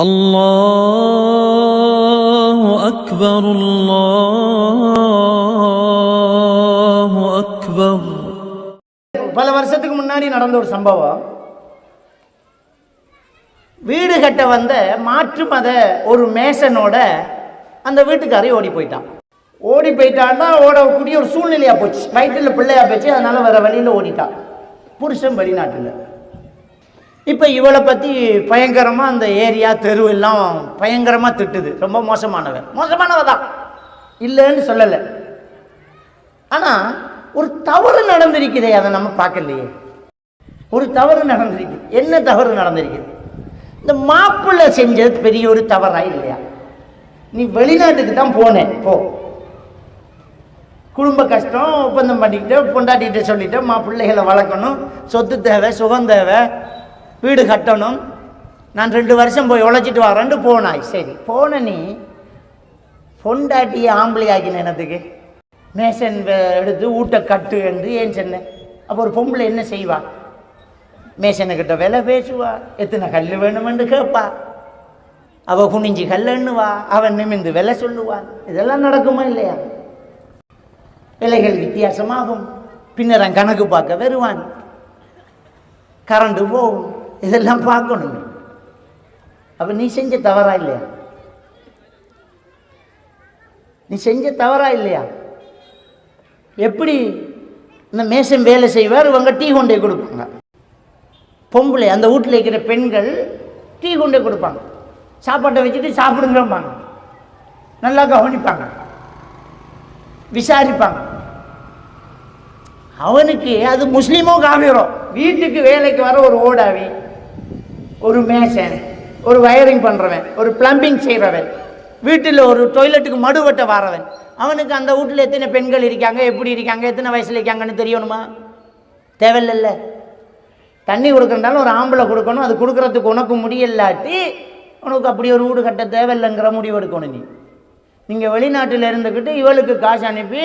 அல்லாஹு அக்பர் அல்லாஹு அக்பர். பல வருஷத்துக்கு முன்னாடி நடந்த ஒரு சம்பவம். வீடு கட்ட வந்த மாற்று மத ஒரு மேசனோட அந்த வீட்டுக்காரி ஓடி போயிட்டான்னா ஓடக்கூடிய ஒரு சூழ்நிலையா போச்சு. வயிற்றில் பிள்ளையா போச்சு. அதனால வேற வழியில் ஓடிட்டான். புருஷன் வெளிநாட்டில். இப்போ இவளை பற்றி பயங்கரமாக அந்த ஏரியா தெரு எல்லாம் பயங்கரமாக திட்டுது. ரொம்ப மோசமானவ தான், இல்லைன்னு சொல்லலை. ஆனால் ஒரு தவறு நடந்திருக்குதே, அதை நம்ம பார்க்கலையே. ஒரு தவறு நடந்திருக்கு. என்ன தவறு நடந்திருக்குது? இந்த மாப்பிள்ளை செஞ்சது பெரிய ஒரு தவறா இல்லையா? நீ வெளிநாட்டுக்கு தான் போனேன், போ. குடும்ப கஷ்டம், ஒப்பந்தம் பண்ணிக்கிட்டு பொண்டாட்டிகிட்ட சொல்லிட்டு மாப்பிள்ளைகளை வளர்க்கணும், சொத்து தேவை, சுகம் தேவை, வீடு கட்டணும். நான் 2 வருஷம் போய் உழைச்சிட்டு வரேன்ட்டு போனாய். சரி, போன நீ பொண்டாட்டியை ஆம்பளை ஆக்கின என்னத்துக்கு? மேசன் எடுத்து ஊட்ட கட்டு என்று ஏன் சொன்னேன்? அப்போ ஒரு பொம்பளை என்ன செய்வா? மேசனுக்கிட்ட விலை பேசுவா, எத்தனை கல் வேணுமென்று கேட்பா, அவள் குனிஞ்சி கல்லுன்னுவா, அவன் நிமிந்து விலை சொல்லுவான். இதெல்லாம் நடக்குமா இல்லையா? விலைகள் வித்தியாசமாகும். பின்னரன் கணக்கு பார்க்க வருவான், கரண்டு போகும். இதெல்லாம் பார்க்கணும். அப்ப நீ செஞ்ச தவறா இல்லையா? நீ செஞ்ச தவறா இல்லையா? எப்படி இந்த மேசன் வேலை செய்வார், இவங்க டீ கொண்டே கொடுப்பாங்க. பொம்பளை அந்த வீட்டில் இருக்கிற பெண்கள் டீ கொண்டே கொடுப்பாங்க. சாப்பாட்டை வச்சுட்டு சாப்பிடுங்கம்பாங்க. நல்லா கவனிப்பாங்க, விசாரிப்பாங்க. அவனுக்கு அது முஸ்லீமோ காவிரோ, வீட்டுக்கு வேலைக்கு வர ஒரு ஓடாவி, ஒரு மேசன், ஒரு வயரிங் பண்ணுறவன், ஒரு பிளம்பிங் செய்கிறவன், வீட்டில் ஒரு டொய்லெட்டுக்கு மடுவட்ட வரவன், அவனுக்கு அந்த வீட்டில் எத்தனை பெண்கள் இருக்காங்க, எப்படி இருக்காங்க, எத்தனை வயசில் இருக்காங்கன்னு தெரியணுமா? தேவையில்ல. தண்ணி கொடுக்குறதாலும் ஒரு ஆம்பளை கொடுக்கணும். அது கொடுக்குறதுக்கு உனக்கு முடியலாட்டி உனக்கு அப்படி ஒரு வீடு கட்ட தேவையில்லைங்கிற முடிவு எடுக்கணும். நீங்கள் வெளிநாட்டில் இருந்துக்கிட்டு இவளுக்கு காசு அனுப்பி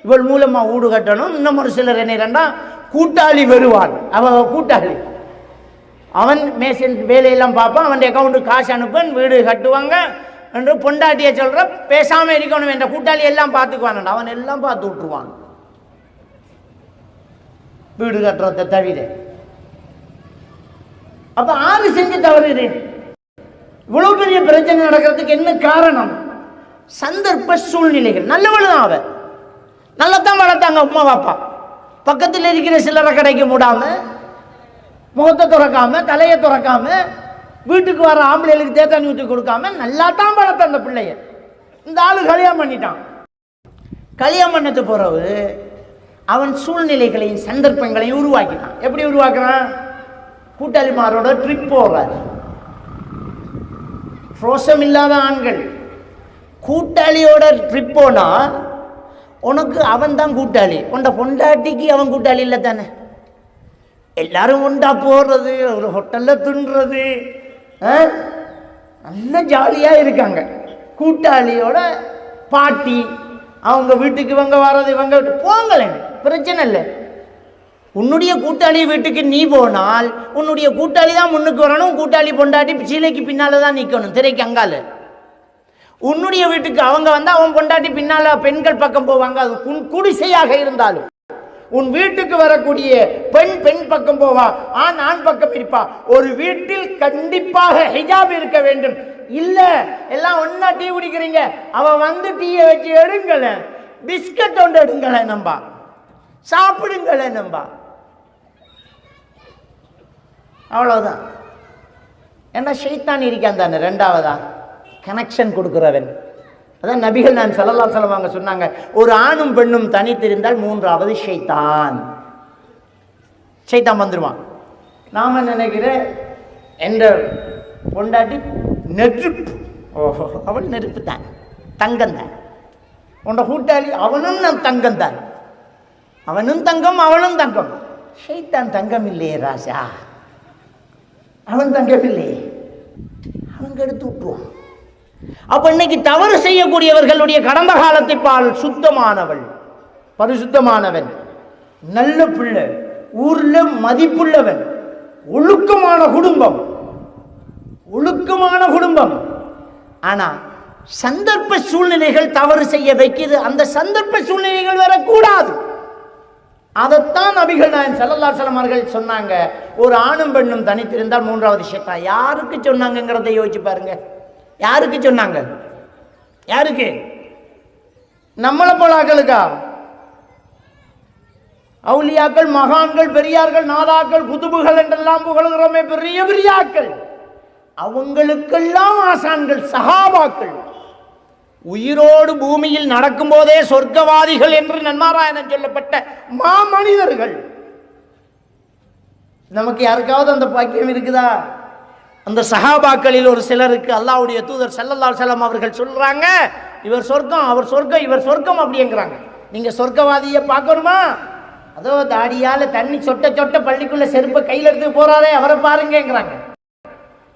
இவள் மூலமாக வீடு கட்டணும். இன்னும் ஒரு சிலர் என்ன கூட்டாளி வருவான். அவன் கூட்டாளி, அவன் மேசன் வேலையெல்லாம் பார்ப்பான், அவன் அக்கௌண்ட்டுக்கு காசு அனுப்பன், வீடு கட்டுவாங்க என்று பொண்டாட்டியை சொல்கிற பேசாமல் இருக்கணும் என்ற கூட்டாளி எல்லாம் பார்த்துக்குவான். அவன் எல்லாம் பார்த்து விட்டுருவான் வீடு கட்டுறதை தவிர. அப்ப ஆறு செஞ்சு தவறு இது. இவ்வளவு பெரிய பிரச்சனை நடக்கிறதுக்கு என்ன காரணம்? சந்தர்ப்ப சூழ்நிலைகள். நல்லவள் தான் அவ, நல்லத்தான் வளர்த்தாங்க அம்மா பாப்பா. பக்கத்தில் இருக்கிற சில்லறை கடைக்கு மூடாம, முகத்தை துறக்காம, தலையை துறக்காம, வீட்டுக்கு வர ஆம்பளைகளுக்கு தேத்தாணி ஊற்றி கொடுக்காம நல்லா தான் வளர்த்த அந்த பிள்ளைய. இந்த ஆளு கல்யாணம் பண்ணிட்டான். கல்யாணம் பண்ணது பிறகு அவன் சூழ்நிலைகளையும் சந்தர்ப்பங்களையும் உருவாக்கிட்டான். எப்படி உருவாக்குறான்? கூட்டாளிமாரோட ட்ரிப் போகிறார். ரோசம் இல்லாத ஆண்கள் கூட்டாளியோட ட்ரிப் போனா உனக்கு அவன் தான் கூட்டாளி, உண்ட பொண்டாட்டிக்கு அவன் கூட்டாளி இல்லை தானே. எல்லாரும் உண்டா போடுறது, ஒரு ஹோட்டலில் தின்றது, நல்ல ஜாலியாக இருக்காங்க. கூட்டாளியோட பாட்டி, அவங்க வீட்டுக்கு இவங்க வர்றது, இவங்க வீட்டு போங்களேன், பிரச்சனை இல்லை. உன்னுடைய கூட்டாளி வீட்டுக்கு நீ போனால் உன்னுடைய கூட்டாளி தான் முன்னுக்கு வரணும். கூட்டாளி பொண்டாட்டி சீலைக்கு பின்னால தான் நிற்கணும், திரைக்கு அங்கால. உன்னுடைய வீட்டுக்கு அவங்க வந்தால் அவன் பொண்டாட்டி பின்னால பெண்கள் பக்கம் போவாங்க. அது குடிசையாக இருந்தாலும் உன் வீட்டுக்கு வரக்கூடிய பெண் பக்கம் போவா, ஆண் பக்கம் இருப்பா. ஒரு வீட்டில் கண்டிப்பாக ஹிஜாப் இருக்க வேண்டும். இல்ல எல்லாம் ஒன்னா டீ குடிக்கிறீங்க, அவன் வந்து டீயை வச்சு எடுங்களேன், பிஸ்கட் ஒன்று எடுங்களேன், நம்பா சாப்பிடுங்களேன், நம்பா அவ்வளவுதான். ஏன்னா ஷைத்தான் இருக்கான் தானே. ரெண்டாவதா கனெக்ஷன் கொடுக்கிறவன். அதான் நபிகள் நான் ஸல்லல்லாஹு அலைஹி வஸல்லம் சொன்னாங்க, ஒரு ஆணும் பெண்ணும் தனித்திருந்தால் 3வது ஷைத்தான். ஷைத்தான் வந்துடுவான். நாம நினைக்கிற என்ற பொண்டாட்டி நெருப்பு, ஓஹோ அவள் நெருப்பு தான், தங்கம் தான். உண்ட கூட்டாளி அவனும் நம் தங்கம் தான், அவனும் தங்கம் அவளும் தங்கம். ஷைத்தான் தங்கம் இல்லையே ராஜா, அவன் தங்கம் இல்லையே, அவங்க எடுத்து விட்டுருவான். அப்ப இன்னைக்கு தவறு செய்யக்கூடியவர்களுடைய கடந்த காலத்தை பால் சுத்தமானவள், பரிசுத்தமானவன், நல்ல பிள்ளை, ஊர்ல மதிப்புள்ளவன், ஒழுக்கமான குடும்பம், ஒழுக்கமான குடும்பம். இன்பம். ஆனா சந்தர்ப்ப சூழ்நிலைகள் தவறு செய்ய வைக்குது. அந்த சந்தர்ப்ப சூழ்நிலைகள் வரக்கூடாது. அதைத்தான் நபிகள் நாயகம் ஸல்லல்லாஹு அலைஹி வஸல்லம் அவர்கள் சொன்னாங்க, ஒரு ஆணும் பெண்ணும் தனித்திருந்தால் மூன்றாவது ஷைத்தான். யாருக்கு சொன்னாங்கிறத யோசிச்சு பாருங்க. யாருக்கு சொன்னாங்க? யாருக்கு? நம்மளை போல ஆக்களுக்கா? அவுலியாக்கள், மகான்கள், பெரியார்கள், நாதாக்கள், குதுபுகள் என்றெல்லாம் புகழுகிறோமே, பெரிய பெரியாக்கள், அவங்களுக்கெல்லாம் ஆசான்கள் சஹாபாக்கள். உயிரோடு பூமியில் நடக்கும் போதே சொர்க்கவாதிகள் என்று நன்மாராயணன் சொல்லப்பட்ட மாமனிதர்கள். நமக்கு யாருக்காவது அந்த பாக்கியம் இருக்குதா? அந்த சஹாபாக்களில் ஒரு சிலருக்கு அல்லாஹ்வுடைய தூதர் ஸல்லல்லாஹு அலைஹி வஸல்லம் அவர்கள் சொல்றாங்க, இவர் சொர்க்கம், அவர் சொர்க்கம், இவர் சொர்க்கம் அப்படிங்கிறாங்க. நீங்க சொர்க்கவாதியை பார்க்கணுமா? அதோ தாடியால தண்ணி சொட்ட சொட்ட பள்ளிக்குள்ள செருப்பை கையில் எடுத்து போறாரே, அவரை பாருங்கிறாங்க.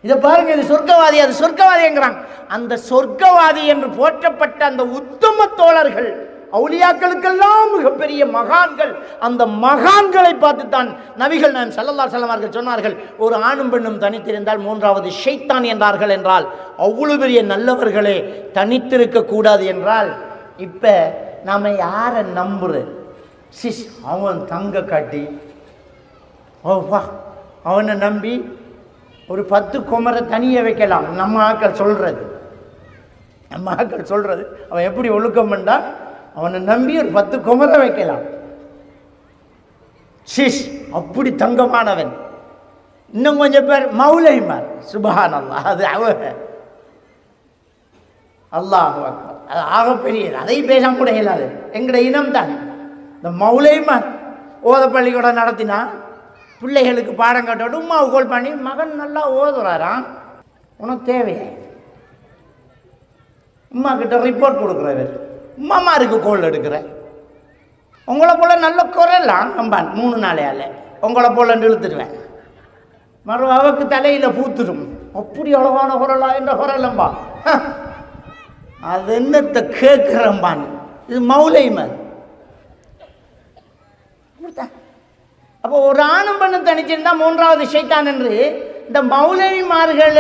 இதை பாருங்க, இது சொர்க்கவாதி, அது சொர்க்கவாதிங்கிறாங்க. அந்த சொர்க்கவாதி என்று போற்றப்பட்ட அந்த உத்தம தோழர்கள், அவுலியாக்களுக்கெல்லாம் மிகப்பெரிய மகான்கள். அந்த மகான்களை பார்த்து தான் நபிகள் நாயகம் ஸல்லல்லாஹு அலைஹி வஸல்லம் அவர்கள் சொன்னார்கள், ஒரு ஆணும் பெண்ணும் தனித்திருந்தால் மூன்றாவது ஷைத்தான் என்றார்கள். என்றால் அவ்வளவு பெரிய நல்லவர்களே தனித்திருக்க கூடாது என்றால், இப்ப நாம யாரை நம்புறது? சிஸ் அவன் தங்க காட்டி அவனை நம்பி ஒரு 10 குமரை தனியை வைக்கலாம். நம்ம ஆக்கள் சொல்றது, அவன் எப்படி ஒழுக்கம் பண்ணா அவனை நம்பி ஒரு 10 குமரை வைக்கலாம். சிஸ் அப்படி தங்கமானவன். இன்னும் கொஞ்சம் பேர் மௌலைமார், சுப்ஹானல்லாஹ், அது அல்லாஹு அக்பர், அது ஆகப்பெரியது. அதை பேச கூட இயலாது. எங்கட இனம் தான் இந்த மௌலைமார். ஓத பள்ளிக்கூடம் நடத்தினா பிள்ளைகளுக்கு பாடம் கட்டோட்டு உமாவை கோல் பண்ணி, மகன் நல்லா ஓதுறாராம், உனக்கு தேவையா? உமா கிட்ட ரிப்போர்ட் கொடுக்குறவர், உமாமாருக்கு கோல் எடுக்கிற, உங்களை போல நல்ல குரலாம் நம்பான் 3 நாளையால உங்களை போல இழுத்துடுவேன், மறு அவக்கு தலையில பூத்துடும், அப்படி அழகான குரலா என்ற குரலம்பா, அது என்னத்தை கேட்கிறம்பான். இது மௌலைமார். அப்போ ஒரு ஆணும் பெண்ணும் தனிச்சிருந்தா மூன்றாவது ஷைத்தான் என்று இந்த மௌலைமார்கள்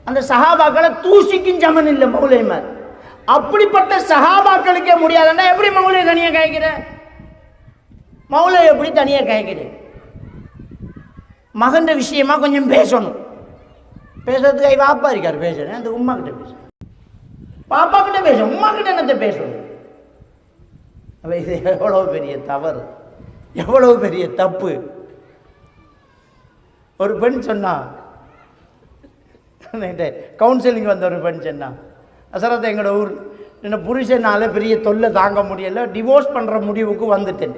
அந்த சஹாபாக்களை தூசிக்கும் சமன் இல்லை மௌலைமார். அப்படிப்பட்ட சஹாபாக்களுக்கே முடியாதுன்னா எப்படி மௌலை தனியாக காய்க்கிற? மௌலை எப்படி தனியாக காய்க்கிற? மகன் விஷயமா கொஞ்சம் பேசணும். பேசுறதுக்கு பாப்பா இருக்கார், பேசுறேன் அந்த உமா கிட்ட பேச, பாப்பா கிட்ட பேச, உமா கிட்ட என்னத்தை பேசணும்? இது எவ்வளவு பெரிய தவறு, எவ்வளவு பெரிய தப்பு. ஒரு பெண் சொன்னா, கவுன்சிலிங் வந்த ஒரு பெண் சொன்னா, அசரத்தை எங்களோட ஊர் என்ன புருஷனால பெரிய தொல்லை தாங்க முடியல, டிவோர்ஸ் பண்ற முடிவுக்கு வந்துட்டேன்.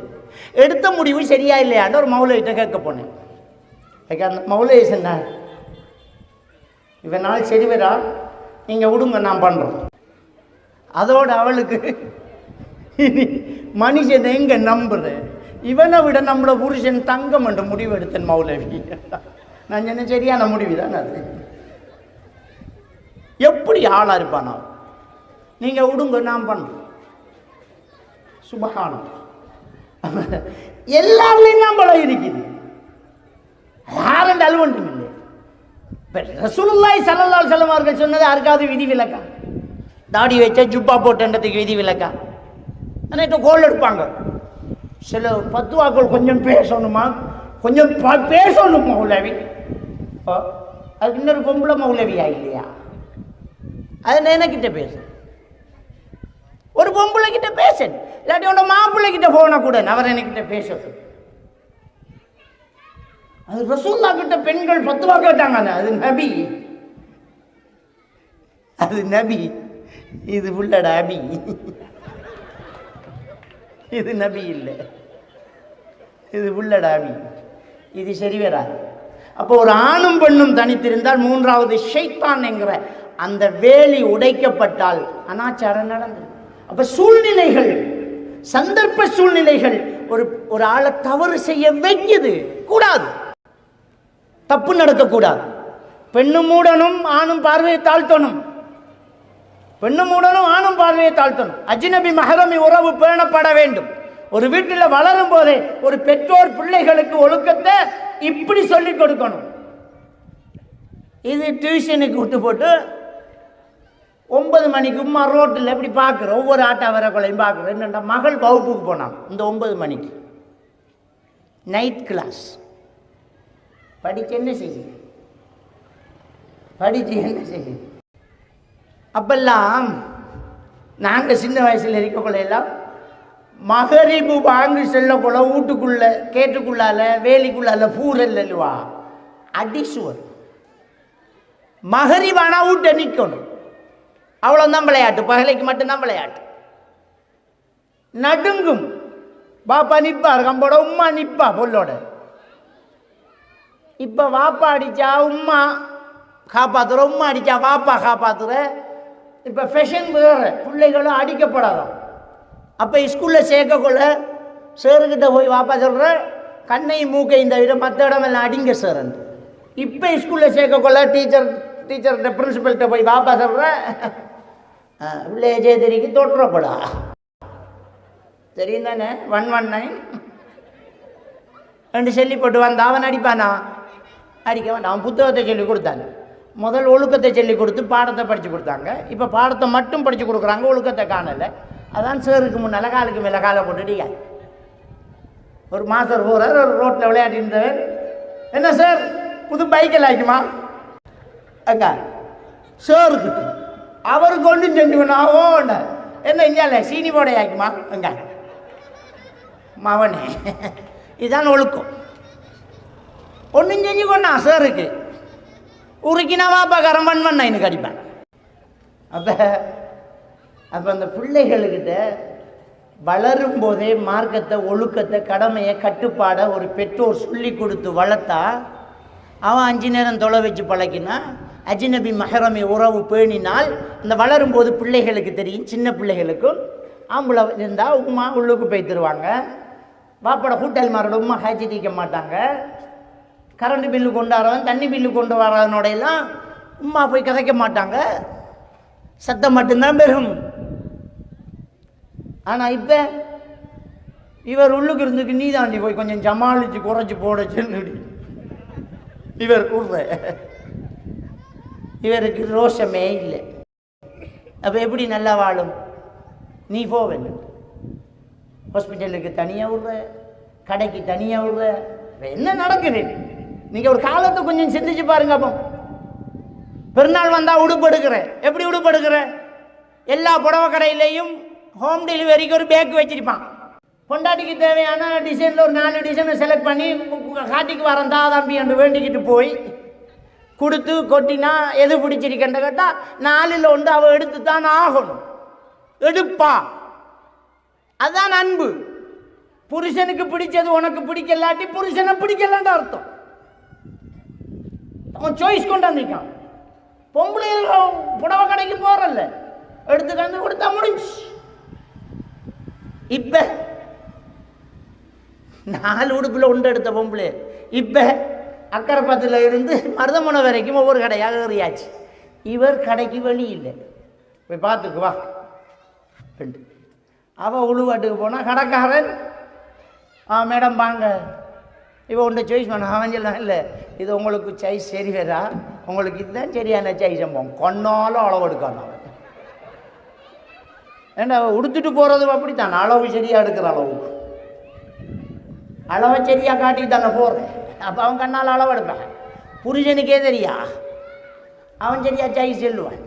எடுத்த முடிவு சரியா இல்லையான்னு ஒரு மௌலையிட்ட கேட்க போனேன். அந்த மௌலை சொன்ன, இவனால் சரி வரா, நீங்க விடுங்க நான் பண்றோம். அதோட அவளுக்கு மனுஷன் எங்க நம்புற, இவனை விட நம்மளோட புருஷன் தங்கம் என்று முடிவு எடுத்தேன் மௌலவி. நான் என்ன சரியான முடிவு தான் அது. எப்படி ஆளா இருப்பானா? நீங்க விடுங்க நான் பண்றேன். சுபஹானம். எல்லாருலையும் நான் பலம் இருக்குது, யாரும் அல்வண்டும் இல்லை. ரசூலுல்லாஹி ஸல்லல்லாஹு அலைஹி வஸல்லம் அவர்கள் சொன்னது யாருக்காவது விதி விலக்கா? தாடி வச்சா ஜுப்பா போட்டன்றதுக்கு விதி விலக்கா? அன்னைக்கு கோல் எடுப்பாங்க. சில பத்துவாக்கள் கொஞ்சம் பேசணுமா, கொஞ்சம் பேசணும் மௌலவி. அதுக்கு இன்னொரு பொம்பளை மௌலவியா இல்லையா? அது எனக்கிட்ட பேச, ஒரு பொம்பளை கிட்ட பேச, இல்லாட்டி உன்னோட மாப்பிள்ளை கிட்ட போன கூட அவர் என்கிட்ட பேசட்டும். அது ரசூல்லா கிட்ட பெண்கள் பத்துவா கேட்டாங்க, அது நபி, அது நபி, இது உள்ளட அபி, இது நபி இல்லை, இது உள்ளட அபி, இது சரி வராது. அப்போ ஒரு ஆணும் பெண்ணும் தனித்திருந்தால் மூன்றாவது ஷைத்தான் என்கிற அந்த வேலி உடைக்கப்பட்டால் அனாச்சாரம் நடந்தது. அப்ப சூழ்நிலைகள், சந்தர்ப்ப சூழ்நிலைகள் ஒரு ஆளை தவறு செய்ய வைக்குது. கூடாது, தப்பு நடக்கக்கூடாது. பெண்ணும் மூடனும் ஆணும் பார்வையை தாழ்த்தணும், பெண்ணும் மூடனும் ஆணும் பார்வையை தாழ்த்தணும். அஜ்னபி மஹரமி உறவு பேணப்பட வேண்டும். ஒரு வீட்டில் வளரும் போதே ஒரு பெற்றோர் பிள்ளைகளுக்கு ஒழுக்கத்தை இப்படி சொல்லிக் கொடுக்கணும். இது டியூஷனுக்கு விட்டு போட்டு 9 மணிக்கு உமா ரோட்டில் எப்படி பார்க்குறோம், ஒவ்வொரு ஆட்டா வர கொள்ளையும் பார்க்குறோம். என்னென்னா மகள் வகுப்புக்கு போனான் இந்த 9 மணிக்கு நைட் கிளாஸ். படித்து என்ன செய்யும், படித்து என்ன செய்யும்? அப்பெல்லாம் நாங்கள் சின்ன வயசில் இருக்கக்குள்ளையெல்லாம் மகரிபு வாங்கி செல்லக்குள்ள வீட்டுக்குள்ளே கேட்டுக்குள்ளால வேலிக்குள்ளால பூரல் அல்லவா அடிசுவர். மகரிபானா வீட்டை நிற்கணும், அவ்வளோதான் விளையாட்டு. பகலைக்கு மட்டும்தான் விளையாட்டு. நடுங்கும். பாப்பா நிற்பார் கம்போட, உம்மா நிற்பா பொல்லோட. இப்போ வாப்பா அடித்தா உம்மா காப்பாற்றுற, உம்மா அடித்தா வாப்பா காப்பாற்றுற. இப்போ ஃபேஷன் வேறு, பிள்ளைகளும் அடிக்கப்படாதான். அப்போ ஸ்கூலில் சேர்க்கக்குள்ள சேருக்கிட்ட போய் வாப்பா சொல்கிற கண்ணையும் மூக்கையும் தவிர மற்ற இடமெல்லாம் அடிங்க சார். இப்போ ஸ்கூலில் சேர்க்கக்குள்ள டீச்சர்கிட்ட பிரின்சிபல்கிட்ட போய் வாப்பா சொல்கிற வில்லேஜே தெரிக்கு தோற்றப்படா தெரியும் தானே. 119 ரெண்டு சொல்லி போட்டு வந்தா அவன் அடிப்பானா? அடிக்க வேண்டாம். அவன் புத்தகத்தை சொல்லி கொடுத்தாங்க. முதல் ஒழுக்கத்தை சொல்லி கொடுத்து பாடத்தை படித்து கொடுத்தாங்க. இப்போ பாடத்தை மட்டும் படித்து கொடுக்குறாங்க, ஒழுக்கத்தை காணலை. அதான் சேருக்கு முன்னால் காலுக்கு மேலே காலை போட்டுட்டியா. ஒரு மாதர் போகிறார், ஒரு ரோட்டில் விளையாடிருந்தவர், என்ன சார் புது பைக்கில் ஆகிக்குமா அக்கா சேருக்கிட்டு அவருக்கு ஒன்றும் செஞ்சுக்கணாவோ என்ன இஞ்சால சீனி போடைய ஆகிக்குமா அங்க மவனே. இதுதான் ஒழுக்கம். ஒன்றும் செஞ்சுக்கொண்டா சேருக்கு உருக்கினாவா பகரம் பண்ண எனக்கு அடிப்பேன். அப்போ அந்த பிள்ளைகளுக்கிட்ட வளரும் போதே மார்க்கத்தை, ஒழுக்கத்தை, கடமையை, கட்டுப்பாடை ஒரு பெற்றோர் சொல்லி கொடுத்து வளர்த்தா அவன் 5 நேரம் தொலை வச்சு பழக்கினா, அஜ்னபி மஹரமி உறவு பேணினால் இந்த வளரும்போது பிள்ளைகளுக்கு தெரியும். சின்ன பிள்ளைகளுக்கும் ஆம்பளை இருந்தால் உமா உள்ளுக்கு போய் தருவாங்க. வாப்பட ஹோட்டல் மாரோட உமா காய்ச்சி தீக்க மாட்டாங்க. கரண்ட் பில்லு கொண்டு வரவன் தண்ணி பில்லு கொண்டு வரவனோடையெல்லாம் உமா போய் கதைக்க மாட்டாங்க, சத்தம் மட்டும்தான் பெறும். ஆனால் இப்போ இவர் உள்ளுக்கு இருந்துக்கு நீ தாண்டி போய் கொஞ்சம் சமாளித்து குறைச்சி போட சொல்லி இவர் கூடுற. இவருக்கு ரோஷமே இல்லை. அப்போ எப்படி நல்லா வாழும்? நீ போவேன் ஹாஸ்பிட்டலுக்கு தனியாக விடுற, கடைக்கு தனியாக விடுற. என்ன நடக்குது? நீங்கள் ஒரு காலத்தை கொஞ்சம் சிந்திச்சு பாருங்க. அப்போ பெருநாள் வந்தால் உடுப்பு எடுக்கிறேன். எப்படி உடுப்பு எடுக்கிறேன்? எல்லா புடவை கடையிலையும் ஹோம் டெலிவரிக்கு ஒரு பேக் வச்சிருப்பான். பொண்டாட்டிக்கு தேவையான டிசைனில் ஒரு 4 டிசைனை செலக்ட் பண்ணி காட்டிக்கு வரேன் தம்பி என்று வேண்டிக்கிட்டு போய் கொடுத்து கொட்டினா எது பிடிச்சிருக்கேன் கேட்டால் 4ல் 1 அவள் எடுத்து தான் ஆகணும். எடுப்பா. அதுதான் அன்பு. புருஷனுக்கு பிடிச்சது உனக்கு பிடிக்கலாட்டி புருஷனை பிடிக்கலான்ற அர்த்தம். அவன் சாய்ஸ் கொண்டாந்துருக்கான். பொம்பளை புடவை கடைக்கு போகிறல்ல, எடுத்து கண்டு கொடுத்தா முடிஞ்சு. இப்போ 4 உடுப்பில் 1 எடுத்த பொம்பளை இப்போ அக்கரைப்பத்தில் இருந்து மருதமனை வரைக்கும் ஒவ்வொரு கடையாக ஏறியாச்சு. இவர் கடைக்கு வழி இல்லை, போய் பார்த்துக்கு வா. அவள் உழுவாட்டுக்கு போனால் கடைக்காரன் மேடம் வாங்க, இவன் ஒன்றை சாய்ஸ் பண்ண. அவன் சொல்லலாம் இல்லை இது உங்களுக்கு சாய்ஸ் சரி வேறா, உங்களுக்கு இதுதான் சரியான சாய்ஸ் கொன்னாலும் அளவு எடுக்கணும். ஏன்னா உடுத்துட்டு போகிறது அப்படித்தான், அளவு சரியாக எடுக்கிற அளவை சரியாக காட்டி தானே போடுறேன். அப்போ அவன் கண்ணால் அளவு எடுப்பேன். புருஷனுக்கே தெரியா, அவன் சரியா சாய்ஸ் சொல்லுவான்.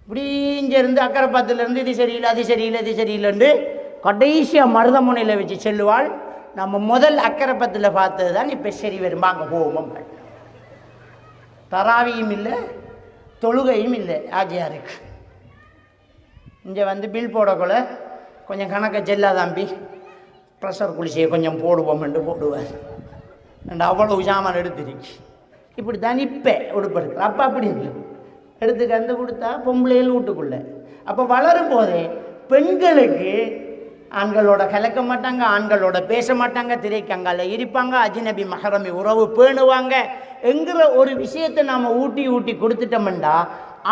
இப்படி இங்கேருந்து அக்கரைப்பத்துலேருந்து இது சரியில்லை அது சரியில்லை இது சரியில்லைன்னு கடைசியாக மருதமுனையில் வச்சு செல்லுவாள். நம்ம முதல் அக்கரைப்பத்தில் பார்த்தது தான் இப்போ சரி வரும் அங்கே போவோம். தராவியும் இல்லை தொழுகையும் இல்லை ஆஜியாருக்கு. இங்கே வந்து பில் போடக்குள்ள கொஞ்சம் கணக்கை செல்லாதாம்பி ப்ரெஷர் குளிச்சியை கொஞ்சம் போடுவோம்ட்டு போடுவார். அவ்வளோ சாமான் எடுத்துருக்கு. இப்படி தான் இப்போ உடுப்படுக்கிற. அப்போ அப்படி இல்லை, எடுத்து கந்து கொடுத்தா பொம்பளையில் வீட்டுக்குள்ளே. அப்போ வளரும் போதே பெண்களுக்கு ஆண்களோட கலக்க மாட்டாங்க, ஆண்களோட பேச மாட்டாங்க, திரைக்கங்கால இருப்பாங்க, அஜ்னபி மஹரமி உறவு பேணுவாங்க என்கிற ஒரு விஷயத்தை நாம் ஊட்டி கொடுத்துட்டோம்டா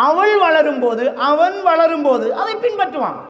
அவள் வளரும்போது அவன் வளரும்போது அதை பின்பற்றுவான்.